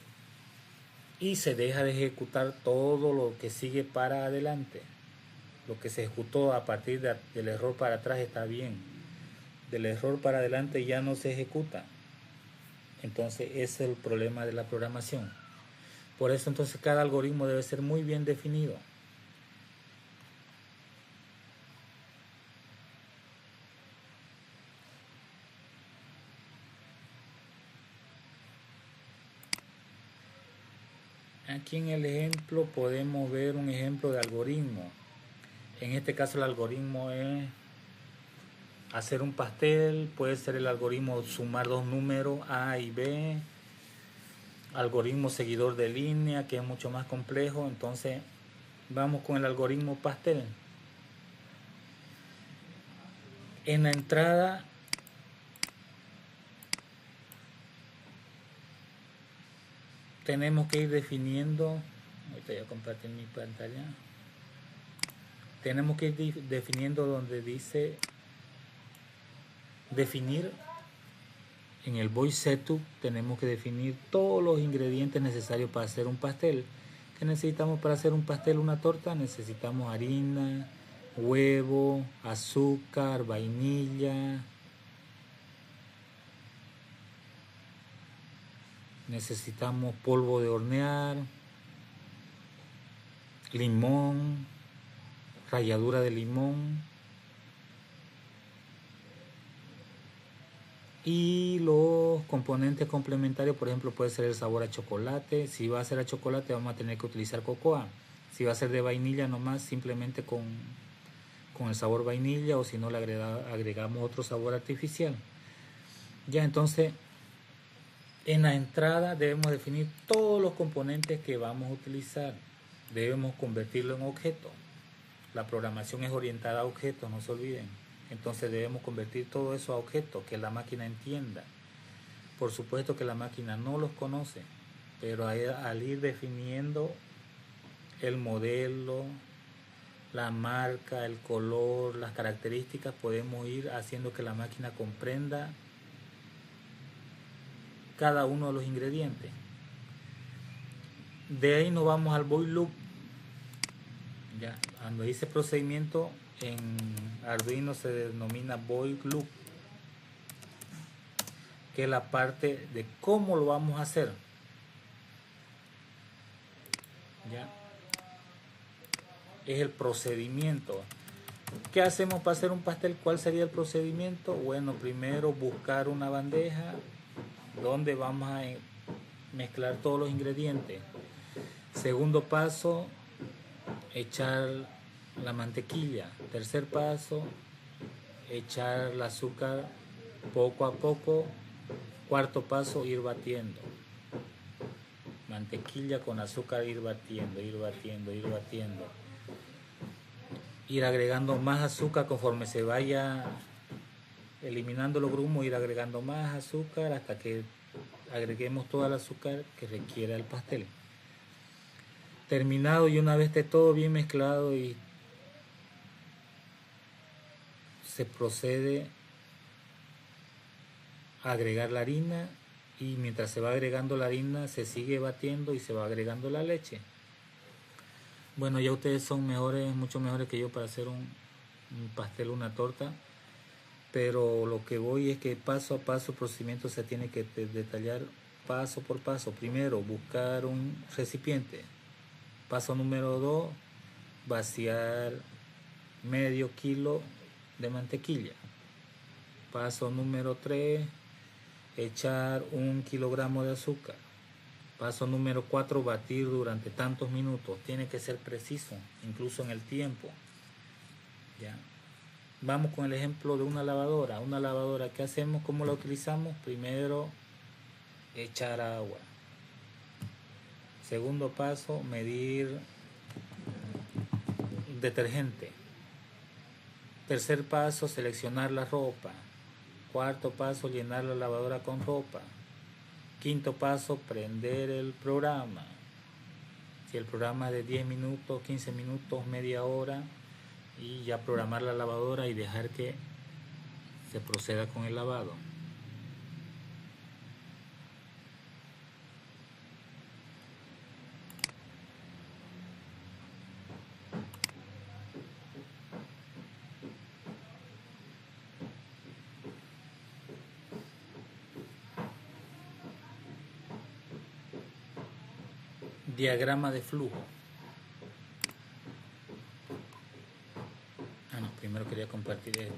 y se deja de ejecutar todo lo que sigue para adelante. Lo que se ejecutó a partir del error para atrás está bien, del error para adelante ya no se ejecuta. Entonces ese es el problema de la programación. Por eso entonces cada algoritmo debe ser muy bien definido. Aquí en el ejemplo podemos ver un ejemplo de algoritmo. En este caso el algoritmo es hacer un pastel, puede ser el algoritmo sumar dos números A y B, algoritmo seguidor de línea, que es mucho más complejo. Entonces vamos con el algoritmo pastel. En la entrada tenemos que ir definiendo, ahorita voy a compartir mi pantalla, tenemos que ir definiendo donde dice definir. En el voice setup tenemos que definir todos los ingredientes necesarios para hacer un pastel. ¿Qué necesitamos para hacer un pastel, una torta? Necesitamos harina, huevo, azúcar, vainilla. Necesitamos polvo de hornear, limón, ralladura de limón. Y los componentes complementarios, por ejemplo, puede ser el sabor a chocolate. Si va a ser a chocolate, vamos a tener que utilizar cocoa. Si va a ser de vainilla nomás, simplemente con el sabor vainilla, o si no le agregamos otro sabor artificial. Ya, entonces en la entrada debemos definir todos los componentes que vamos a utilizar. Debemos convertirlo en objeto. La programación es orientada a objetos, no se olviden. Entonces debemos convertir todo eso a objetos que la máquina entienda. Por supuesto que la máquina no los conoce, pero al ir definiendo el modelo, la marca, el color, las características, podemos ir haciendo que la máquina comprenda cada uno de los ingredientes. De ahí nos vamos al void loop. Ya, cuando dice procedimiento, en Arduino se denomina void loop, que es la parte de cómo lo vamos a hacer. Ya, es el procedimiento. ¿Qué hacemos para hacer un pastel? ¿Cuál sería el procedimiento? Bueno, primero buscar una bandeja donde vamos a mezclar todos los ingredientes. Segundo paso, echar la mantequilla. Tercer paso, echar el azúcar poco a poco. Cuarto paso, ir batiendo. Mantequilla con azúcar, ir batiendo, ir batiendo, ir batiendo. Ir agregando más azúcar conforme se vaya eliminando los grumos, ir agregando más azúcar hasta que agreguemos todo el azúcar que requiera el pastel. Terminado, y una vez esté todo bien mezclado, y se procede a agregar la harina, y mientras se va agregando la harina se sigue batiendo y se va agregando la leche. Bueno, ya ustedes son mejores, mucho mejores que yo para hacer un pastel, una torta, pero lo que voy es que paso a paso el procedimiento se tiene que detallar paso por paso. Primero, buscar un recipiente. Paso número 2, vaciar medio kilo de mantequilla. Paso número 3, echar 1 kilogramo de azúcar. Paso número 4, batir durante tantos minutos. Tiene que ser preciso, incluso en el tiempo. ¿Ya? Vamos con el ejemplo de una lavadora. Una lavadora, ¿qué hacemos? ¿Cómo la utilizamos? Primero, echar agua. Segundo paso, medir detergente. Tercer paso, seleccionar la ropa. Cuarto paso, llenar la lavadora con ropa. Quinto paso, prender el programa. Si el programa es de 10 minutos, 15 minutos, media hora, y ya programar la lavadora y dejar que se proceda con el lavado. Diagrama de flujo. No, primero quería compartir esto.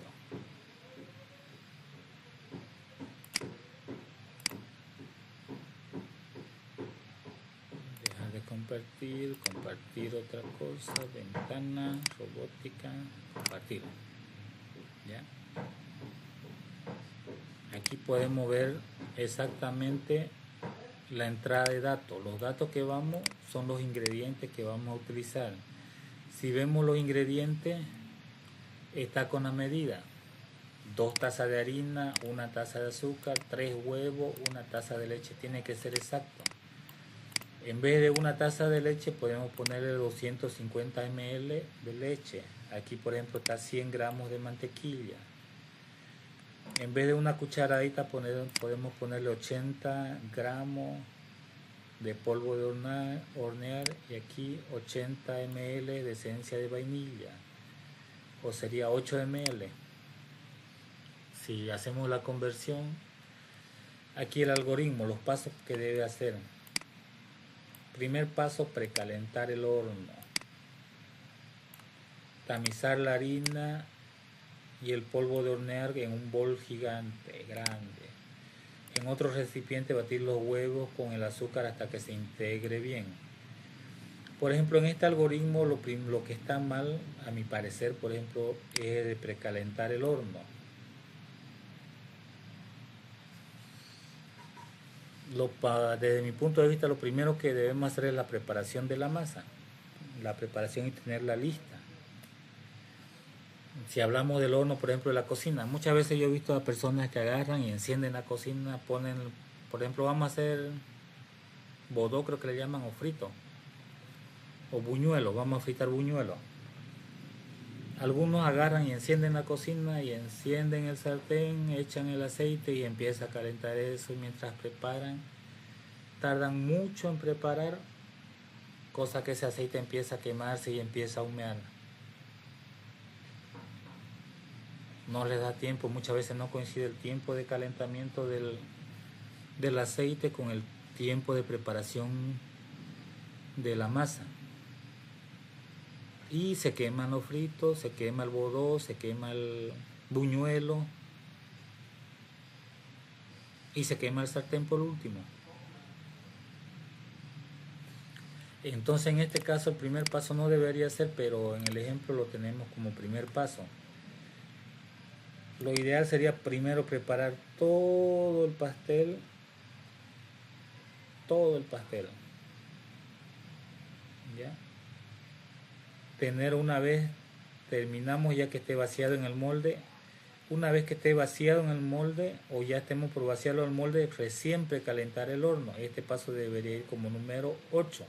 Dejar de compartir otra cosa, ventana, robótica, compartir. ¿Ya? Aquí podemos ver exactamente la entrada de datos. Los datos que vamos son los ingredientes que vamos a utilizar. Si vemos los ingredientes, está con la medida: 2 tazas de harina, 1 taza de azúcar, 3 huevos, 1 taza de leche. Tiene que ser exacto. En vez de 1 taza de leche podemos ponerle 250 ml de leche. Aquí por ejemplo está 100 gramos de mantequilla. En vez de una cucharadita podemos ponerle 80 gramos de polvo de hornear y aquí 80 ml de esencia de vainilla, o sería 8 ml. Si hacemos la conversión, aquí el algoritmo, los pasos que debe hacer. Primer paso, precalentar el horno. Tamizar la harina y el polvo de hornear en un bol gigante, grande. En otro recipiente batir los huevos con el azúcar hasta que se integre bien. Por ejemplo, en este algoritmo lo que está mal, a mi parecer, por ejemplo, es de precalentar el horno. Desde mi punto de vista, lo primero que debemos hacer es la preparación de la masa. La preparación y tenerla lista. Si hablamos del horno, por ejemplo, de la cocina, muchas veces yo he visto a personas que agarran y encienden la cocina, ponen, por ejemplo, vamos a hacer bodó, creo que le llaman, o frito, o buñuelo, vamos a fritar buñuelo. Algunos agarran y encienden la cocina y encienden el sartén, echan el aceite y empieza a calentar eso, y mientras preparan, tardan mucho en preparar, cosa que ese aceite empieza a quemarse y empieza a humear. No les da tiempo, muchas veces no coincide el tiempo de calentamiento del aceite con el tiempo de preparación de la masa. Y se queman los fritos, se quema el bodó, se quema el buñuelo y se quema el sartén por último. Entonces en este caso el primer paso no debería ser, pero en el ejemplo lo tenemos como primer paso. Lo ideal sería primero preparar todo el pastel. ¿Ya? Tener, una vez terminamos, ya que esté vaciado en el molde, una vez que esté vaciado en el molde o ya estemos por vaciarlo en el molde, recién precalentar el horno. Este paso debería ir como número 8.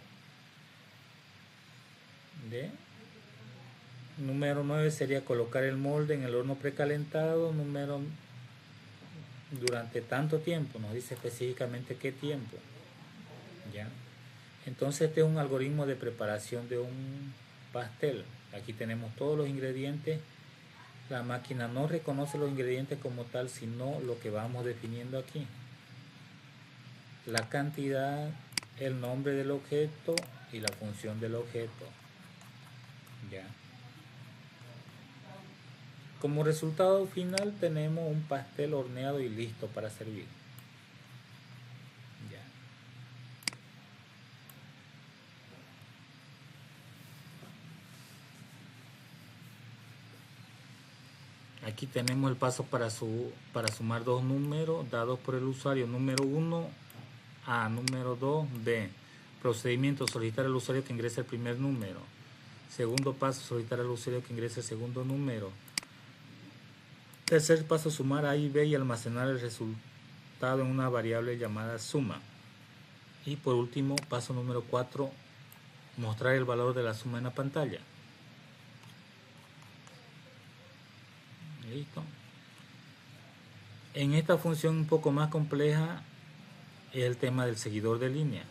¿Ve? Número 9 sería colocar el molde en el horno precalentado. Durante tanto tiempo, nos dice específicamente qué tiempo. ¿Ya? Entonces este es un algoritmo de preparación de un pastel. Aquí tenemos todos los ingredientes. La máquina no reconoce los ingredientes como tal, sino lo que vamos definiendo aquí: la cantidad, el nombre del objeto y la función del objeto. ¿Ya? Como resultado final tenemos un pastel horneado y listo para servir. ¿Ya? Aquí tenemos el paso para sumar dos números dados por el usuario. Número 1, A. Número 2, B. Procedimiento: solicitar al usuario que ingrese el primer número. Segundo paso: solicitar al usuario que ingrese el segundo número. Tercer paso: sumar A y B y almacenar el resultado en una variable llamada suma. Y por último, paso número 4, mostrar el valor de la suma en la pantalla. Listo. En esta función un poco más compleja es el tema del seguidor de línea.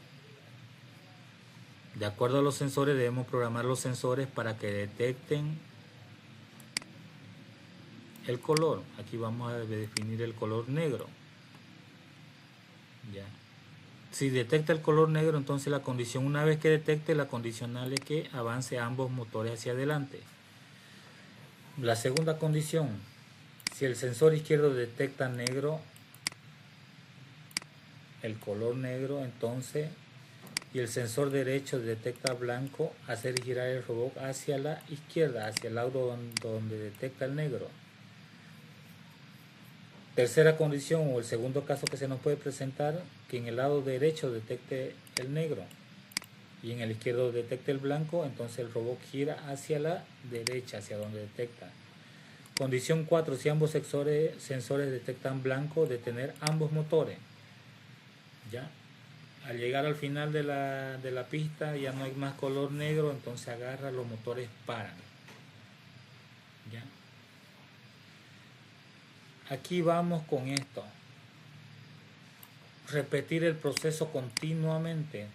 De acuerdo a los sensores, debemos programar los sensores para que detecten el color. Aquí vamos a definir el color negro. Ya. Si detecta el color negro, entonces la condición, una vez que detecte, la condicional es que avance ambos motores hacia adelante. La segunda condición: si el sensor izquierdo detecta negro, el color negro, entonces, y el sensor derecho detecta blanco, hacer girar el robot hacia la izquierda, hacia el lado donde detecta el negro. Tercera condición, o el segundo caso que se nos puede presentar, que en el lado derecho detecte el negro y en el izquierdo detecte el blanco, entonces el robot gira hacia la derecha, hacia donde detecta. Condición 4, si ambos sensores detectan blanco, detener ambos motores. ¿Ya? Al llegar al final de la pista ya no hay más color negro, entonces agarra, los motores paran. ¿Ya? Aquí vamos con esto. Repetir el proceso continuamente.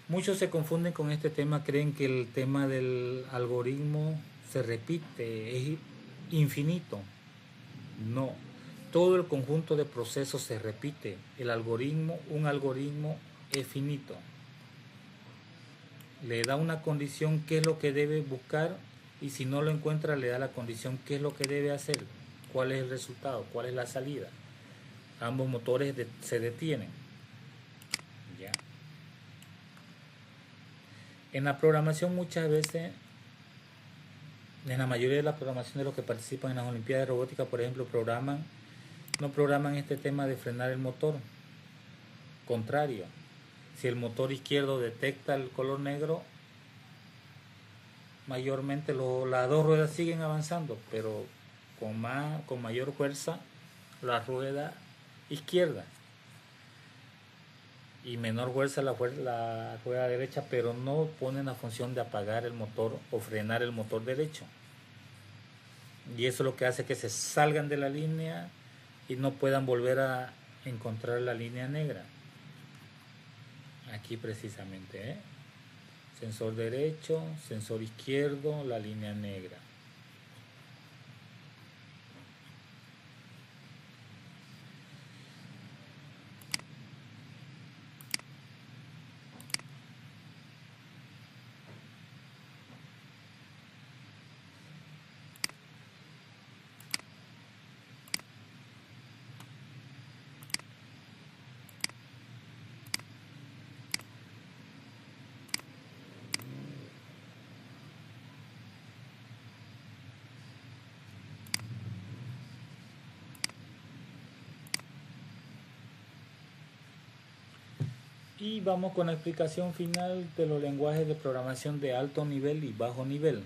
Muchos se confunden con este tema, creen que el tema del algoritmo se repite, es infinito. No, todo el conjunto de procesos se repite. Un algoritmo es finito. Le da una condición, qué es lo que debe buscar, y si no lo encuentra, le da la condición, qué es lo que debe hacer, cuál es el resultado, cuál es la salida. Ambos motores se detienen. ¿Ya? En la programación muchas veces, en la mayoría de la programación de los que participan en las Olimpiadas de Robótica, por ejemplo, no programan este tema de frenar el motor. Contrario, si el motor izquierdo detecta el color negro, mayormente las dos ruedas siguen avanzando, pero con mayor fuerza la rueda izquierda y menor fuerza la rueda derecha, pero no ponen la función de apagar el motor o frenar el motor derecho. Y eso es lo que hace que se salgan de la línea y no puedan volver a encontrar la línea negra. Aquí precisamente, sensor derecho, sensor izquierdo, la línea negra. Y vamos con la explicación final de los lenguajes de programación de alto nivel y bajo nivel.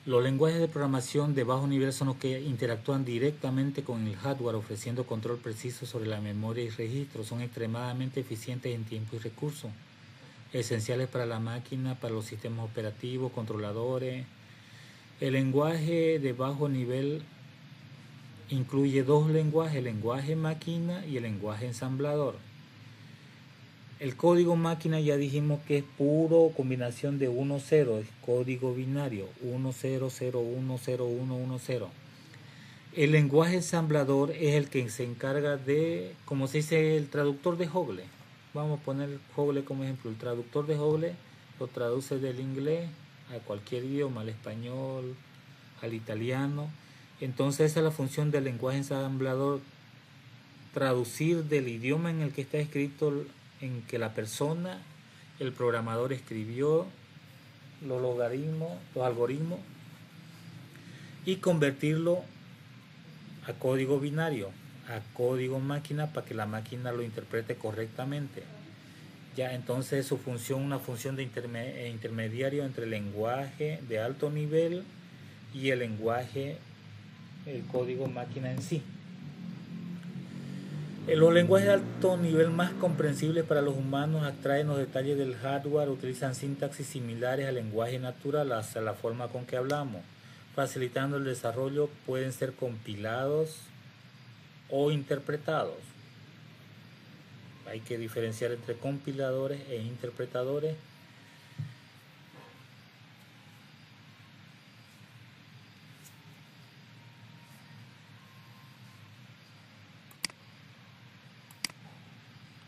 Los lenguajes de programación de bajo nivel son los que interactúan directamente con el hardware, ofreciendo control preciso sobre la memoria y registros. Son extremadamente eficientes en tiempo y recursos, esenciales para la máquina, para los sistemas operativos, controladores. El lenguaje de bajo nivel incluye dos lenguajes: el lenguaje máquina y el lenguaje ensamblador. El código máquina ya dijimos que es puro combinación de 1-0, es código binario, 1-0-0-1-0-1-1-0. El lenguaje ensamblador es el que se encarga de, como se dice, el traductor de Hoggle. Vamos a poner Hoggle como ejemplo. El traductor de Hoggle lo traduce del inglés a cualquier idioma, al español, al italiano. Entonces esa es la función del lenguaje ensamblador: traducir del idioma en el que está escrito, en que la persona, el programador, escribió los algoritmos, y convertirlo a código binario, a código máquina para que la máquina lo interprete correctamente. Ya, entonces su función, una función de intermediario entre el lenguaje de alto nivel y el lenguaje, el código máquina en sí. Los lenguajes de alto nivel más comprensibles para los humanos abstraen los detalles del hardware, utilizan sintaxis similares al lenguaje natural, hasta la forma con que hablamos, facilitando el desarrollo. Pueden ser compilados o interpretados. Hay que diferenciar entre compiladores e interpretadores.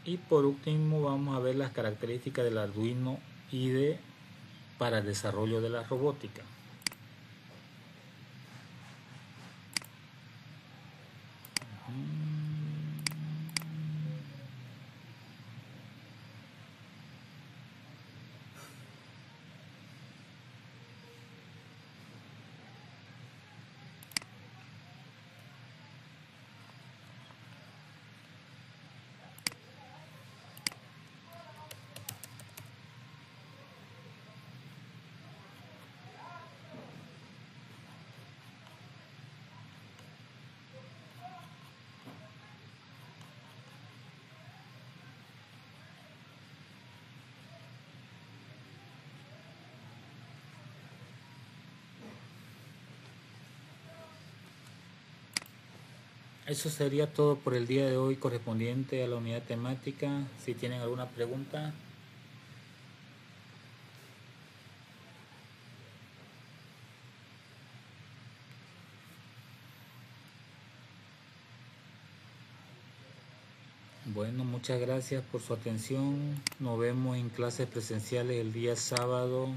Y por último vamos a ver las características del Arduino IDE para el desarrollo de la robótica. Eso sería todo por el día de hoy correspondiente a la unidad temática. Si tienen alguna pregunta. Bueno, muchas gracias por su atención. Nos vemos en clases presenciales el día sábado